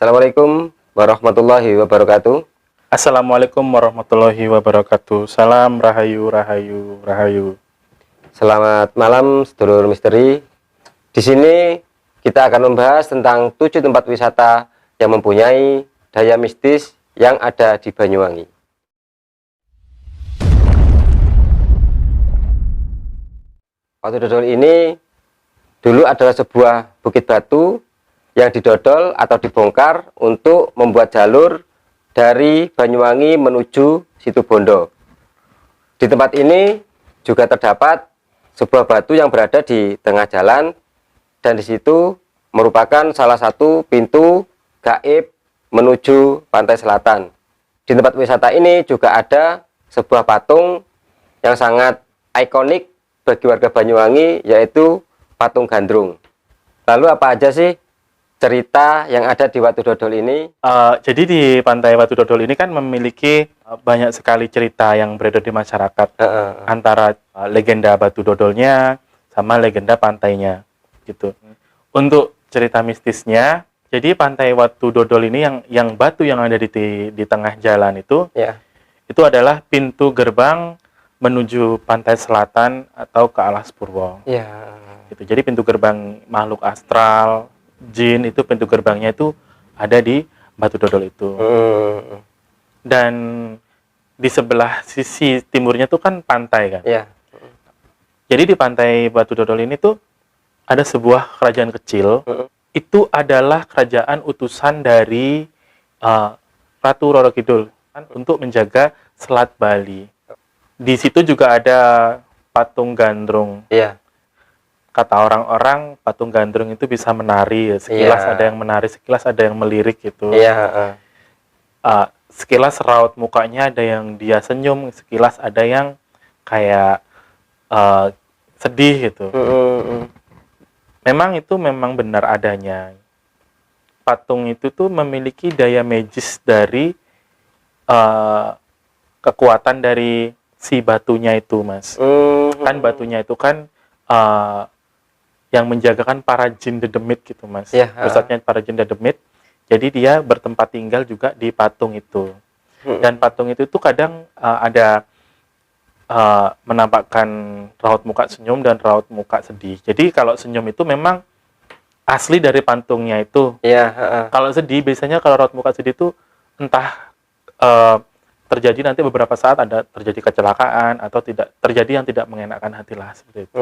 Assalamualaikum warahmatullahi wabarakatuh. Assalamualaikum warahmatullahi wabarakatuh. Salam rahayu rahayu rahayu. Selamat malam sedulur misteri. Di sini kita akan membahas tentang 7 tempat wisata yang mempunyai daya mistis yang ada di Banyuwangi. Watu Dodol ini dulu adalah sebuah bukit batu yang didodol atau dibongkar untuk membuat jalur dari Banyuwangi menuju Situbondo. Di tempat ini juga terdapat sebuah batu yang berada di tengah jalan, dan di situ merupakan salah satu pintu gaib menuju pantai selatan. Di tempat wisata ini juga ada sebuah patung yang sangat ikonik bagi warga Banyuwangi, yaitu patung Gandrung. Lalu apa aja sih cerita yang ada di Watu Dodol ini? Jadi di pantai Watu Dodol ini kan memiliki banyak sekali cerita yang beredar di masyarakat, antara legenda Batu Dodolnya sama legenda pantainya gitu. Untuk cerita mistisnya, jadi pantai Watu Dodol ini yang batu yang ada di tengah jalan itu, itu adalah pintu gerbang menuju pantai selatan atau ke Alas Purwo. Gitu. Jadi pintu gerbang makhluk astral, jin, itu pintu gerbangnya itu ada di Batu Dodol itu. Dan di sebelah sisi timurnya tuh kan pantai kan. Jadi di pantai Batu Dodol ini tuh ada sebuah kerajaan kecil. Itu adalah kerajaan utusan dari Ratu Roro Kidul untuk menjaga Selat Bali. Di situ juga ada patung Gandrung. Kata orang-orang patung Gandrung itu bisa menari, sekilas ada yang menari, sekilas ada yang melirik gitu. Sekilas raut mukanya ada yang dia senyum, sekilas ada yang kayak sedih gitu. Memang itu memang benar adanya. Patung itu tuh memiliki daya magis dari kekuatan dari si batunya itu, Mas. Kan batunya itu kan yang menjagakan para jin dedemit gitu, Mas. Pusatnya para jin dedemit. Jadi dia bertempat tinggal juga di patung itu. Dan patung itu tuh kadang ada menampakkan raut muka senyum dan raut muka sedih. Jadi kalau senyum itu memang asli dari patungnya itu. Kalau sedih, biasanya kalau raut muka sedih itu entah terjadi nanti beberapa saat ada terjadi kecelakaan atau tidak terjadi yang tidak mengenakan hati lah, seperti itu.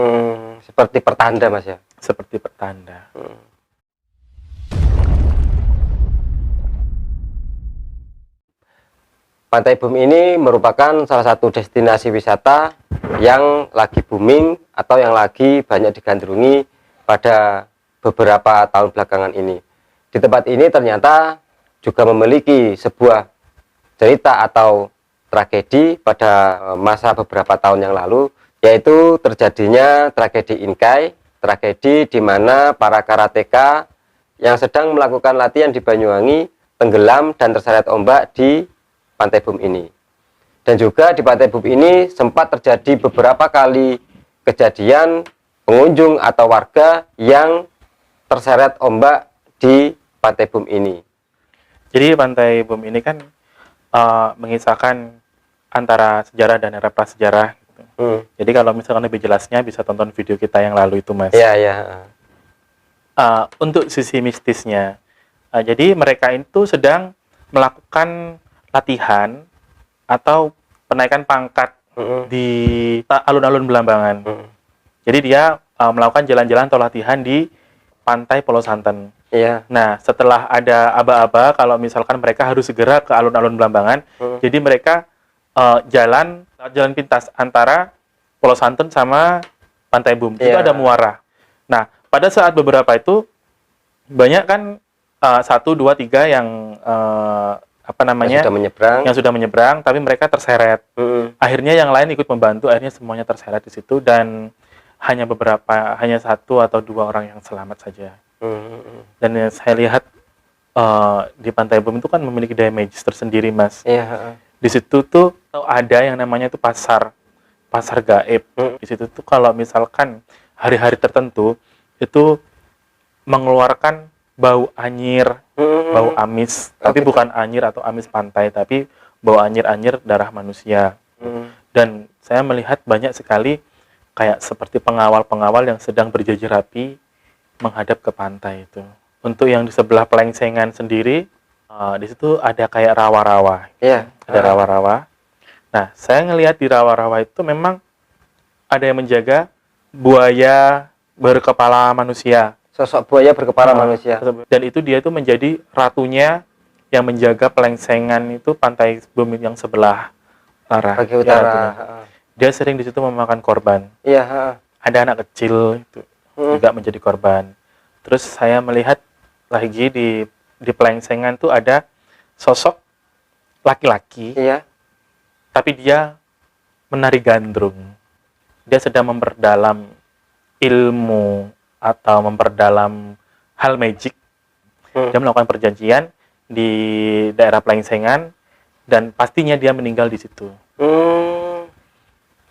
Seperti pertanda, Mas ya? Seperti pertanda. Pantai Bum ini merupakan salah satu destinasi wisata yang lagi booming atau yang lagi banyak digandrungi pada beberapa tahun belakangan ini. Di tempat ini ternyata juga memiliki sebuah cerita atau tragedi pada masa beberapa tahun yang lalu, yaitu terjadinya tragedi Inkai, tragedi di mana para karateka yang sedang melakukan latihan di Banyuwangi tenggelam dan terseret ombak di Pantai Bum ini. Dan juga di Pantai Bum ini sempat terjadi beberapa kali kejadian pengunjung atau warga yang terseret ombak di Pantai Bum ini. Jadi Pantai Bum ini kan mengisahkan antara sejarah dan era prasejarah gitu. Jadi kalau misalkan lebih jelasnya bisa tonton video kita yang lalu itu, Mas. Untuk sisi mistisnya, jadi mereka itu sedang melakukan latihan atau penaikan pangkat di alun-alun Belambangan. Jadi dia melakukan jalan-jalan atau latihan di pantai Pulau Santen. Nah, setelah ada aba-aba kalau misalkan mereka harus segera ke alun-alun Belambangan, jadi mereka jalan pintas antara Pulau Santen sama Pantai Bum. Itu ada muara. Nah, pada saat beberapa itu banyak kan 1, 2, 3 yang yang sudah menyeberang, tapi mereka terseret. Akhirnya yang lain ikut membantu, akhirnya semuanya terseret di situ, dan hanya 1 atau 2 orang yang selamat saja. Dan saya lihat di Pantai Bum itu kan memiliki daya magis tersendiri, Mas. Di situ tuh ada yang namanya itu pasar gaib. Di situ tuh kalau misalkan hari-hari tertentu itu mengeluarkan bau anyir, bau amis, tapi bukan anyir atau amis pantai, tapi bau anyir-anyir darah manusia. Dan saya melihat banyak sekali kayak seperti pengawal-pengawal yang sedang berjajar rapi menghadap ke pantai itu. Untuk yang di sebelah Pelengsengan sendiri, di situ ada kayak rawa-rawa. Iya. Ada rawa-rawa. Nah, saya ngelihat di rawa-rawa itu memang ada yang menjaga buaya berkepala manusia. Sosok buaya berkepala manusia. Dan itu dia itu menjadi ratunya yang menjaga Pelengsengan itu pantai bumi yang sebelah Bagi utara. Dia sering di situ memakan korban. Iya. Ada anak kecil itu juga menjadi korban. Terus saya melihat lagi di Pelengsengan itu ada sosok laki-laki. Iya. Tapi dia menari gandrung. Dia sedang memperdalam ilmu atau memperdalam hal magic. Dia melakukan perjanjian di daerah Pelengsengan dan pastinya dia meninggal di situ.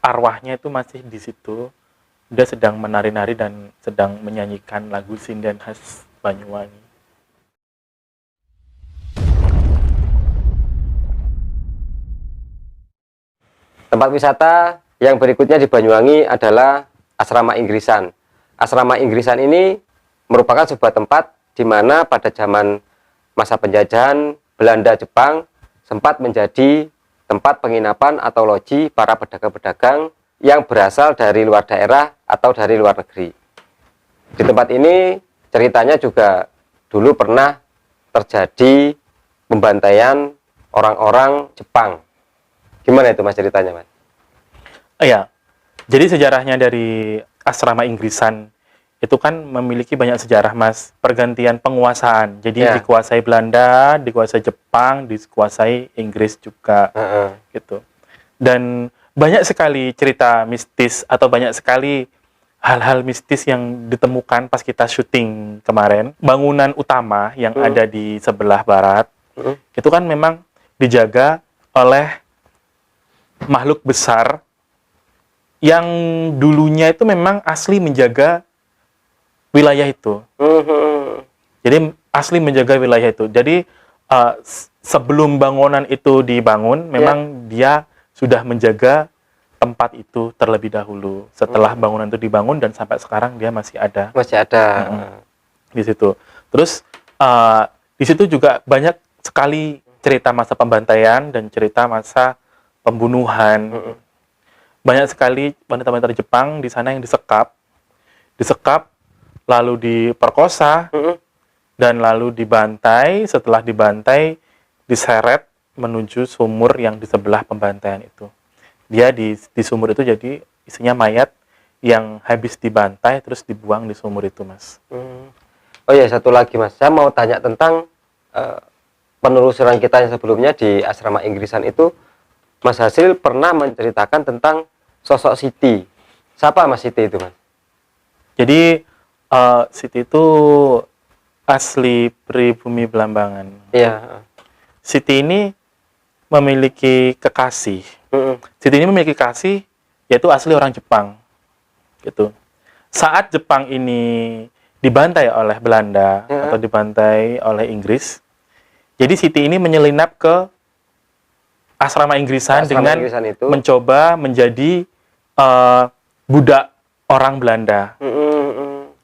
Arwahnya itu masih di situ. Dia sedang menari-nari dan sedang menyanyikan lagu sinden khas Banyuwangi. Tempat wisata yang berikutnya di Banyuwangi adalah Asrama Inggrisan. Asrama Inggrisan ini merupakan sebuah tempat di mana pada zaman masa penjajahan Belanda Jepang sempat menjadi tempat penginapan atau loji para pedagang-pedagang yang berasal dari luar daerah atau dari luar negeri. Di tempat ini ceritanya juga dulu pernah terjadi pembantaian orang-orang Jepang. Gimana itu Mas ceritanya, Mas? Iya, jadi sejarahnya dari Asrama Inggrisan itu kan memiliki banyak sejarah, Mas. Pergantian penguasaan, jadi dikuasai Belanda, dikuasai Jepang, dikuasai Inggris juga, gitu. Dan banyak sekali cerita mistis atau banyak sekali hal-hal mistis yang ditemukan pas kita syuting kemarin. Bangunan utama yang ada di sebelah barat itu kan memang dijaga oleh makhluk besar yang dulunya itu memang asli menjaga wilayah itu. Jadi asli menjaga wilayah itu. Jadi sebelum bangunan itu dibangun, memang dia sudah menjaga tempat itu terlebih dahulu. Setelah bangunan itu dibangun dan sampai sekarang dia masih ada. Masih ada. Di situ. Terus di situ juga banyak sekali cerita masa pembantaian dan cerita masa pembunuhan. Banyak sekali wanita-wanita Jepang di sana yang disekap, lalu diperkosa, dan lalu dibantai. Setelah dibantai, diseret menuju sumur yang di sebelah pembantaian itu. Dia di sumur itu jadi isinya mayat yang habis dibantai terus dibuang di sumur itu, Mas. Oh ya, satu lagi, Mas. Saya mau tanya tentang penelusuran kita yang sebelumnya di Asrama Inggrisan itu. Mas Hasil pernah menceritakan tentang sosok Siti. Siapa Mas Siti itu, Mas? Jadi Siti itu asli pribumi Belambangan. Iya. Siti ini memiliki kekasih. Siti ini memiliki kasih, yaitu asli orang Jepang. Gitu. Saat Jepang ini dibantai oleh Belanda atau dibantai oleh Inggris, jadi Siti ini menyelinap ke Asrama Inggrisan dengan mencoba menjadi budak orang Belanda,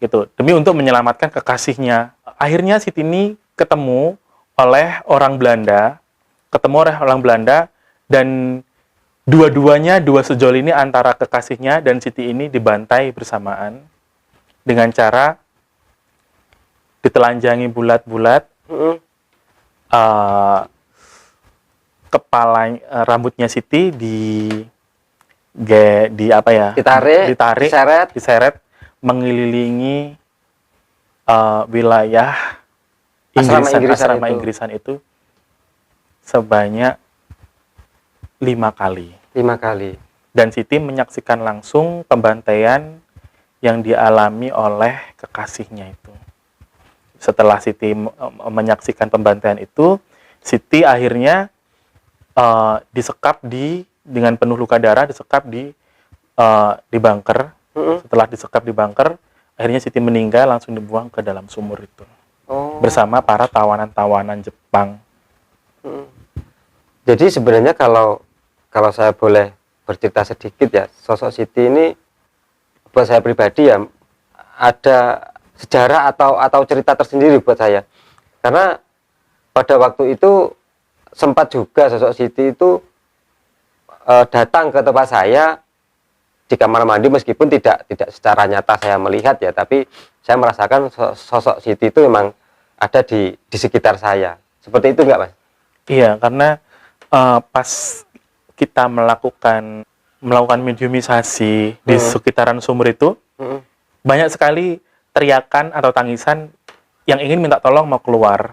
gitu, demi untuk menyelamatkan kekasihnya. Akhirnya Siti ini ketemu oleh orang Belanda, dan dua-duanya, dua sejoli ini antara kekasihnya dan Siti ini dibantai bersamaan dengan cara ditelanjangi bulat-bulat, kepala rambutnya Siti ditarik, diseret mengelilingi wilayah Asrama Inggrisan itu sebanyak 5 kali. 5 kali. Dan Siti menyaksikan langsung pembantaian yang dialami oleh kekasihnya itu. Setelah Siti menyaksikan pembantaian itu, Siti akhirnya disekap dengan penuh luka darah, disekap di bunker. Setelah disekap di bunker, akhirnya Siti meninggal, langsung dibuang ke dalam sumur itu. bersama para tawanan-tawanan Jepang. Jadi sebenarnya kalau saya boleh bercerita sedikit ya, sosok Siti ini buat saya pribadi ya ada sejarah atau cerita tersendiri buat saya. Karena pada waktu itu sempat juga sosok Siti itu datang ke tempat saya di kamar mandi, meskipun tidak secara nyata saya melihat ya, tapi saya merasakan sosok Siti itu memang ada di sekitar saya. Seperti itu enggak, Mas? Iya, karena pas kita melakukan mediumisasi di sekitaran sumur itu, banyak sekali teriakan atau tangisan yang ingin minta tolong mau keluar,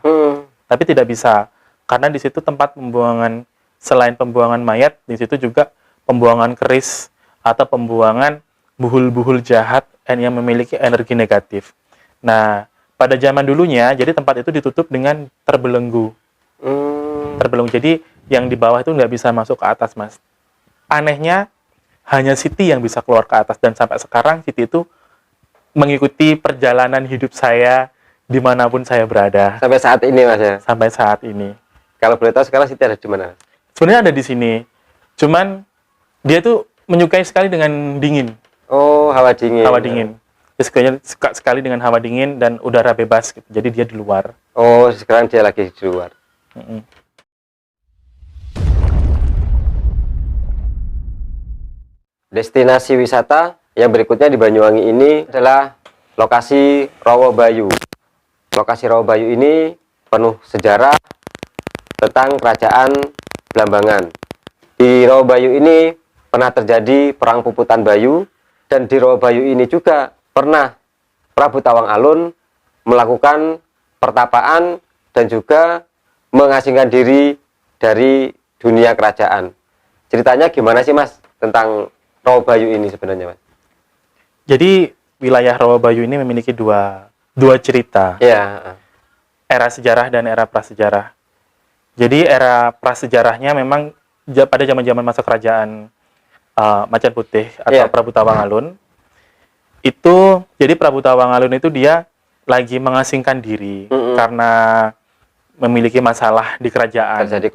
tapi tidak bisa karena di situ tempat pembuangan, selain pembuangan mayat, di situ juga pembuangan keris atau pembuangan buhul-buhul jahat yang memiliki energi negatif. Nah, pada zaman dulunya, jadi tempat itu ditutup dengan terbelenggu. Terbelenggu, jadi yang di bawah itu nggak bisa masuk ke atas, Mas. Anehnya, hanya Siti yang bisa keluar ke atas, dan sampai sekarang Siti itu mengikuti perjalanan hidup saya dimanapun saya berada. Sampai saat ini, Mas ya? Sampai saat ini. Kalau boleh tahu sekarang Siti ada di mana? Sebenarnya ada di sini, cuman dia tuh menyukai sekali dengan dingin. Oh, hawa dingin. Hawa dingin. Dia suka sekali dengan hawa dingin dan udara bebas gitu. Jadi dia di luar. Oh, sekarang dia lagi di luar. Destinasi wisata yang berikutnya di Banyuwangi ini adalah lokasi Rawabayu. Lokasi Rawabayu ini penuh sejarah tentang kerajaan Blambangan. Di Rawabayu ini pernah terjadi perang Puputan Bayu, dan di Rawabayu ini juga pernah Prabu Tawang Alun melakukan pertapaan dan juga mengasingkan diri dari dunia kerajaan. Ceritanya gimana sih, Mas, tentang Rawabayu ini sebenarnya, Mas? Jadi wilayah Rawabayu ini memiliki dua cerita. Ya. Era sejarah dan era prasejarah. Jadi era prasejarahnya memang pada zaman-zaman masa kerajaan Macan Putih atau Prabu Tawang Alun. Itu jadi Prabu Tawang Alun itu dia lagi mengasingkan diri karena memiliki masalah di kerajaan. Terjadi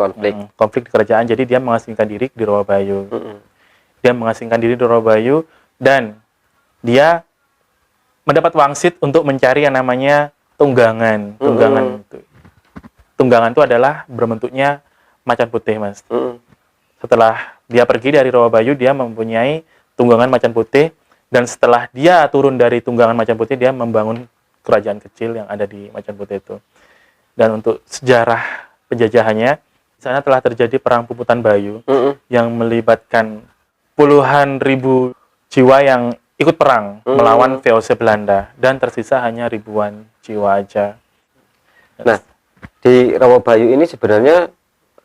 konflik di kerajaan, jadi dia mengasingkan diri di Rawabayu. Dia mengasingkan diri di Rawabayu dan dia mendapat wangsit untuk mencari yang namanya tunggangan. Tunggangan itu adalah berbentuknya macan putih, Mas. Setelah dia pergi dari Rawabayu, dia mempunyai tunggangan macan putih, dan setelah dia turun dari tunggangan macan putih, dia membangun kerajaan kecil yang ada di Macan Putih itu. Dan untuk sejarah penjajahannya, di sana telah terjadi perang Puputan Bayu yang melibatkan puluhan ribu jiwa yang ikut perang melawan VOC Belanda, dan tersisa hanya ribuan jiwa aja. Nah, di Rawabayu ini sebenarnya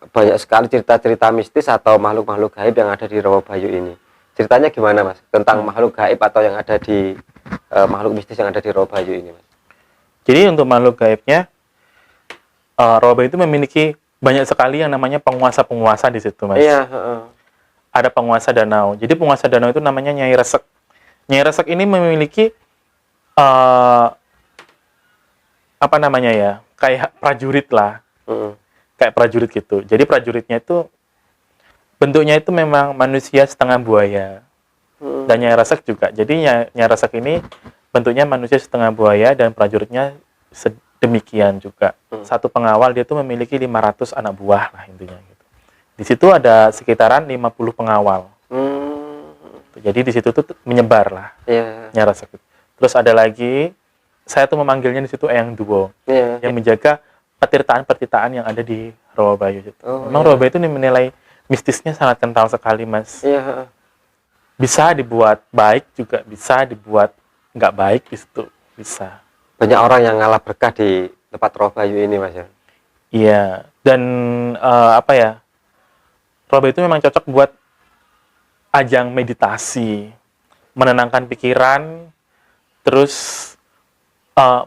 banyak sekali cerita-cerita mistis atau makhluk-makhluk gaib yang ada di Rawabayu ini. Ceritanya gimana, Mas, tentang makhluk gaib atau yang ada di makhluk mistis yang ada di Rawabayu ini, Mas? Jadi untuk makhluk gaibnya, Rawabayu itu memiliki banyak sekali yang namanya penguasa-penguasa di situ, Mas. Iya. Ada penguasa danau. Jadi penguasa danau itu namanya Nyai Resek. Nyai Resek ini memiliki apa namanya ya, kayak prajurit lah, kayak prajurit gitu. Jadi prajuritnya itu bentuknya itu memang manusia setengah buaya. Dan Nyai Resek juga. Jadi Nyai Resek ini bentuknya manusia setengah buaya dan prajuritnya sedemikian juga. Satu pengawal dia tuh memiliki 500 anak buah lah intinya gitu. Di situ ada sekitaran 50 pengawal. Jadi di situ tuh menyebar lah. Nyai Resek. Terus ada lagi, saya tuh memanggilnya di situ Eyang Duo, yang menjaga pertirtaan-pertirtaan yang ada di Rawabayu. Memang Rawabayu itu menilai mistisnya sangat kental sekali, Mas. Bisa dibuat baik juga, bisa dibuat nggak baik di situ, bisa. Banyak orang yang ngalah berkah di tempat Rawabayu ini, Mas ya. Iya, dan apa ya? Rawabayu itu memang cocok buat ajang meditasi, menenangkan pikiran, terus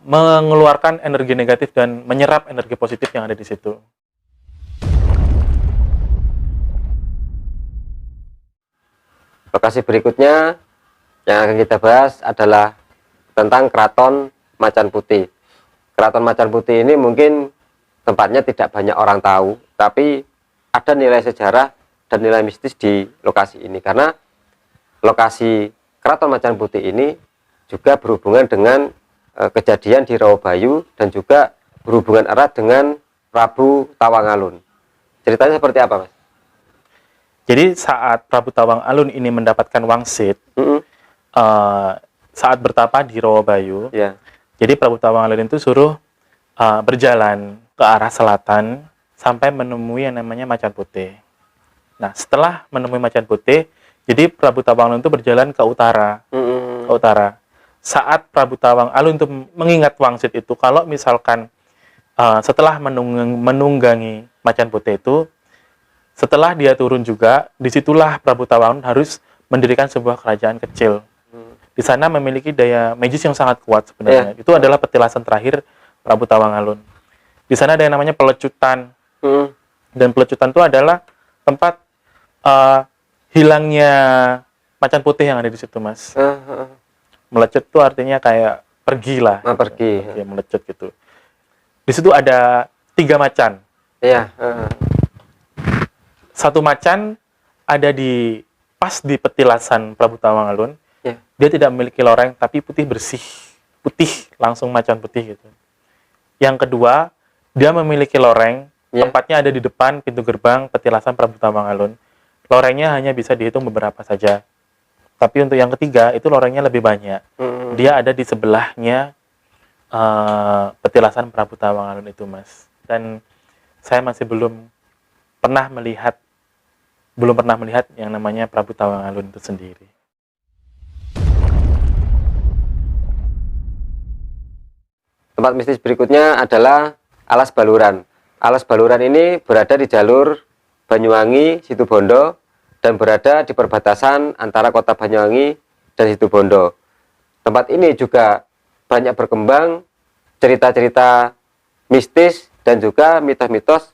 mengeluarkan energi negatif dan menyerap energi positif yang ada di situ. Lokasi berikutnya yang akan kita bahas adalah tentang Keraton Macan Putih. Keraton Macan Putih ini mungkin tempatnya tidak banyak orang tahu, tapi ada nilai sejarah dan nilai mistis di lokasi ini, karena lokasi Keraton Macan Putih ini juga berhubungan dengan kejadian di Rawabayu dan juga berhubungan erat dengan Prabu Tawang Alun. Ceritanya seperti apa, Mas? Jadi saat Prabu Tawang Alun ini mendapatkan wangsit, saat bertapa di Rawabayu, Ya. jadi Prabu Tawang Alun itu suruh berjalan ke arah selatan sampai menemui yang namanya Macan Putih. Nah, setelah menemui Macan Putih, jadi Prabu Tawang Alun itu berjalan ke utara. Ke utara. Saat Prabu Tawang Alun itu mengingat wangsit itu, kalau misalkan setelah menunggangi Macan Putih itu, setelah dia turun juga, disitulah Prabu Tawang Alun harus mendirikan sebuah kerajaan kecil. Di sana memiliki daya magis yang sangat kuat sebenarnya. Itu adalah petilasan terakhir Prabu Tawang Alun. Di sana ada yang namanya pelecutan. Dan pelecutan itu adalah tempat hilangnya Macan Putih yang ada di situ, Mas. Melecut itu artinya kayak pergi lah. Pergi. Ya, melecut gitu. Di situ ada 3 macan. Iya. Satu macan ada pas di petilasan Prabu Tawang Alun. Ya. Dia tidak memiliki loreng, tapi putih bersih. Putih, langsung macan putih gitu. Yang kedua, dia memiliki loreng. Ya. Tempatnya ada di depan pintu gerbang petilasan Prabu Tawang Alun. Lorengnya hanya bisa dihitung beberapa saja. Tapi untuk yang ketiga, itu lorengnya lebih banyak. Dia ada di sebelahnya petilasan Prabu Tawang Alun itu, Mas. Dan saya masih belum pernah melihat yang namanya Prabu Tawang Alun itu sendiri. Tempat mistis berikutnya adalah Alas Baluran. Alas Baluran ini berada di jalur Banyuwangi, Situbondo, dan berada di perbatasan antara kota Banyuwangi dan Situbondo. Tempat ini juga banyak berkembang cerita-cerita mistis dan juga mitos-mitos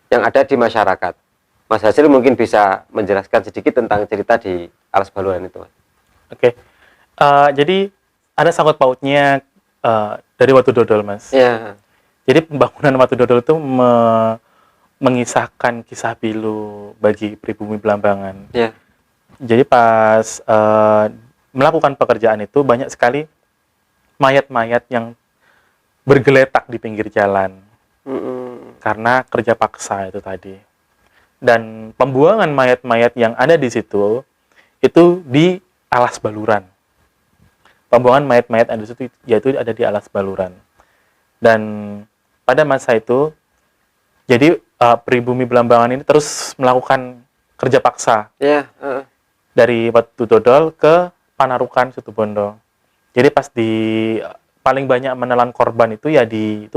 yang ada di masyarakat. Mas Hasil mungkin bisa menjelaskan sedikit tentang cerita di Alas Baluran itu, Mas. Oke. Jadi ada sangkut pautnya dari Watu Dodol, Mas. Ya. Jadi pembangunan Watu Dodol itu mengisahkan kisah pilu bagi pribumi Belambangan. Ya. Jadi pas melakukan pekerjaan itu banyak sekali mayat-mayat yang bergeletak di pinggir jalan karena kerja paksa itu tadi. Dan pembuangan mayat-mayat yang ada di situ itu di Alas Baluran. Pembuangan mayat-mayat ada di situ yaitu ada di Alas Baluran. Dan pada masa itu jadi pribumi Belambangan ini terus melakukan kerja paksa dari Watu Dodol ke Panarukan Situbondo. Jadi pas paling banyak menelan korban itu ya di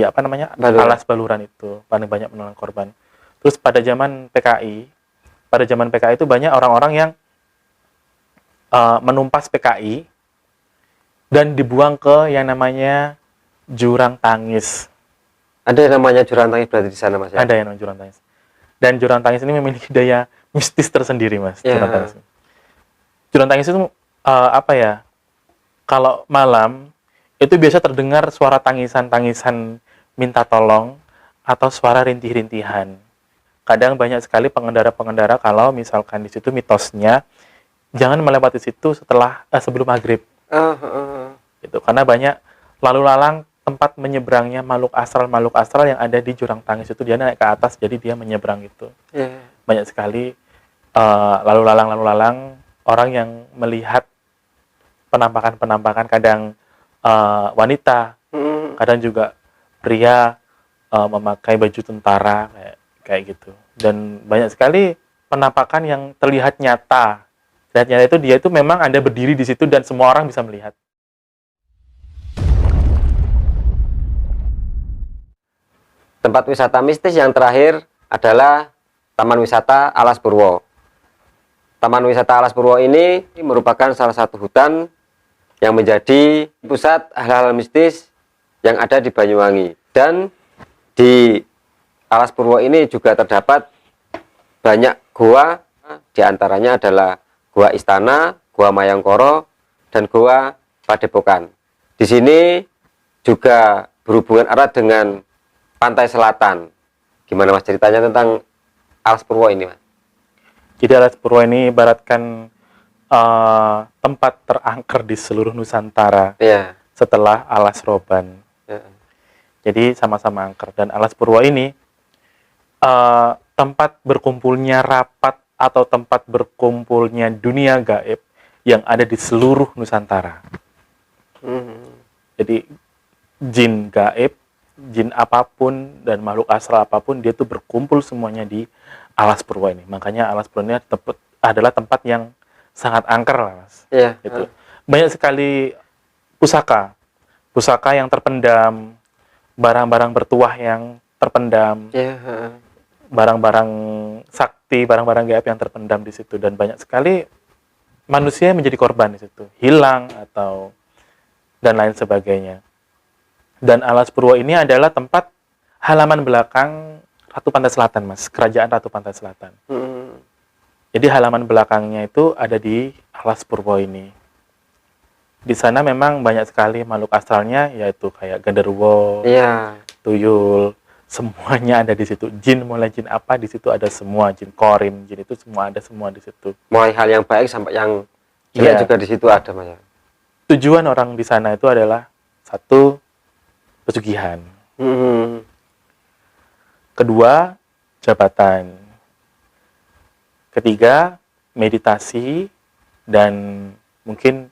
Alas Baluran itu paling banyak menelan korban. Terus pada zaman PKI itu banyak orang-orang yang menumpas PKI dan dibuang ke yang namanya Jurang Tangis. Ada yang namanya Jurang Tangis berarti di sana, Mas, ya? Ada yang namanya Jurang Tangis. Dan Jurang Tangis ini memiliki daya mistis tersendiri, Mas. Ya. Jurang Tangis itu kalau malam itu biasa terdengar suara tangisan-tangisan minta tolong atau suara rintih-rintihan. Kadang banyak sekali pengendara-pengendara kalau misalkan di situ mitosnya jangan melewati situ sebelum maghrib. Gitu. Karena banyak lalu lalang tempat menyeberangnya makhluk astral yang ada di Jurang Tangis itu, dia naik ke atas jadi dia menyeberang itu. Banyak sekali lalu lalang orang yang melihat penampakan kadang wanita, kadang juga pria memakai baju tentara kayak gitu. Dan banyak sekali penampakan yang terlihat nyata. Terlihat nyata itu dia itu memang ada berdiri di situ dan semua orang bisa melihat. Tempat wisata mistis yang terakhir adalah Taman Wisata Alas Purwo. Taman Wisata Alas Purwo ini merupakan salah satu hutan yang menjadi pusat hal-hal mistis yang ada di Banyuwangi. Dan di Alas Purwo ini juga terdapat banyak gua, diantaranya adalah Gua Istana, Gua Mayangkoro, dan Gua Padepokan. Di sini juga berhubungan erat dengan pantai selatan. Gimana Mas ceritanya tentang Alas Purwo ini, Mas? Jadi Alas Purwo ini ibaratkan tempat terangker di seluruh Nusantara setelah Alas Roban. Jadi sama-sama angker. Dan Alas Purwo ini tempat berkumpulnya rapat atau tempat berkumpulnya dunia gaib yang ada di seluruh Nusantara. Jadi jin gaib, jin apapun dan makhluk astral apapun, dia tuh berkumpul semuanya di Alas Purwo ini. Makanya Alas Purwo ini adalah tempat yang sangat angker lah, Mas. Gitu. Banyak sekali pusaka yang terpendam, barang-barang bertuah yang terpendam, barang-barang sakti, barang-barang gaib yang terpendam di situ, dan banyak sekali manusia yang menjadi korban di situ, hilang atau dan lain sebagainya. Dan Alas Purwo ini adalah tempat halaman belakang Ratu Pantai Selatan, Mas, Kerajaan Ratu Pantai Selatan. Jadi halaman belakangnya itu ada di Alas Purwo ini. Di sana memang banyak sekali makhluk astralnya, yaitu kayak genderuwo, tuyul, semuanya ada di situ. Jin, mulai jin apa di situ ada semua, jin korin, jin itu semua ada semua di situ. Mulai hal yang baik sampai yang jelek juga di situ ada, Mas. Tujuan orang di sana itu adalah satu, pesugihan. Kedua, jabatan. Ketiga, meditasi, dan mungkin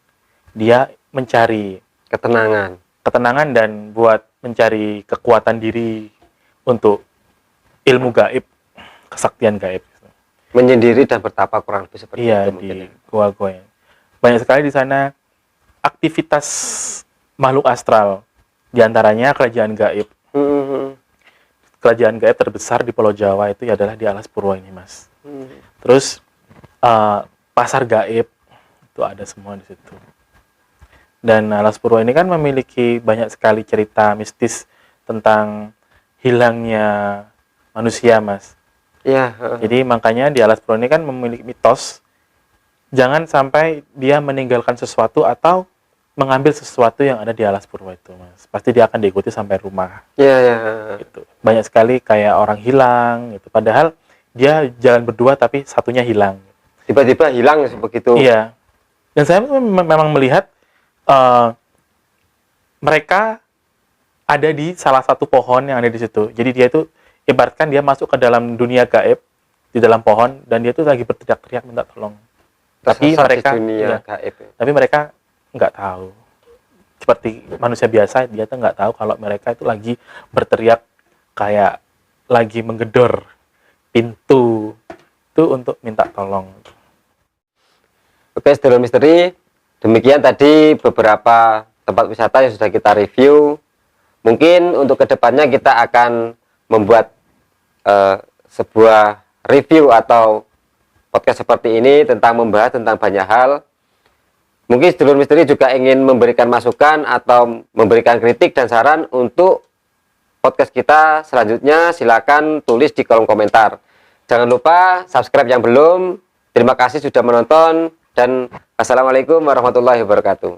dia mencari ketenangan dan buat mencari kekuatan diri untuk ilmu gaib, kesaktian gaib. Menyendiri dan bertapa kurang lebih seperti itu mungkin. Di gua-gua. Banyak sekali di sana aktivitas makhluk astral, diantaranya kerajaan gaib. Kerajaan gaib terbesar di Pulau Jawa itu adalah di Alas Purwo ini, Mas. Terus pasar gaib itu ada semua di situ. Dan Alas Purwo ini kan memiliki banyak sekali cerita mistis tentang hilangnya manusia, Mas. Jadi makanya di Alas Purwo ini kan memiliki mitos, jangan sampai dia meninggalkan sesuatu atau mengambil sesuatu yang ada di Alas Purwo itu, Mas. Pasti dia akan diikuti sampai rumah. Gitu. Banyak sekali kayak orang hilang gitu. Padahal dia jalan berdua tapi satunya hilang. Tiba-tiba hilang begitu. Iya. Dan saya memang melihat mereka ada di salah satu pohon yang ada di situ. Jadi dia itu ibaratkan dia masuk ke dalam dunia gaib di dalam pohon dan dia itu lagi berteriak-teriak minta tolong. Tapi mereka gaib. Tapi mereka nggak tahu. Seperti manusia biasa, dia tuh nggak tahu kalau mereka itu lagi berteriak kayak lagi menggedor pintu itu untuk minta tolong. Oke, sedulur misteri, demikian tadi beberapa tempat wisata yang sudah kita review. Mungkin untuk kedepannya kita akan membuat sebuah review atau podcast seperti ini tentang membahas tentang banyak hal. Mungkin sedulur misteri juga ingin memberikan masukan atau memberikan kritik dan saran untuk podcast kita selanjutnya, silakan tulis di kolom komentar. Jangan lupa subscribe yang belum. Terima kasih sudah menonton dan wassalamualaikum warahmatullahi wabarakatuh.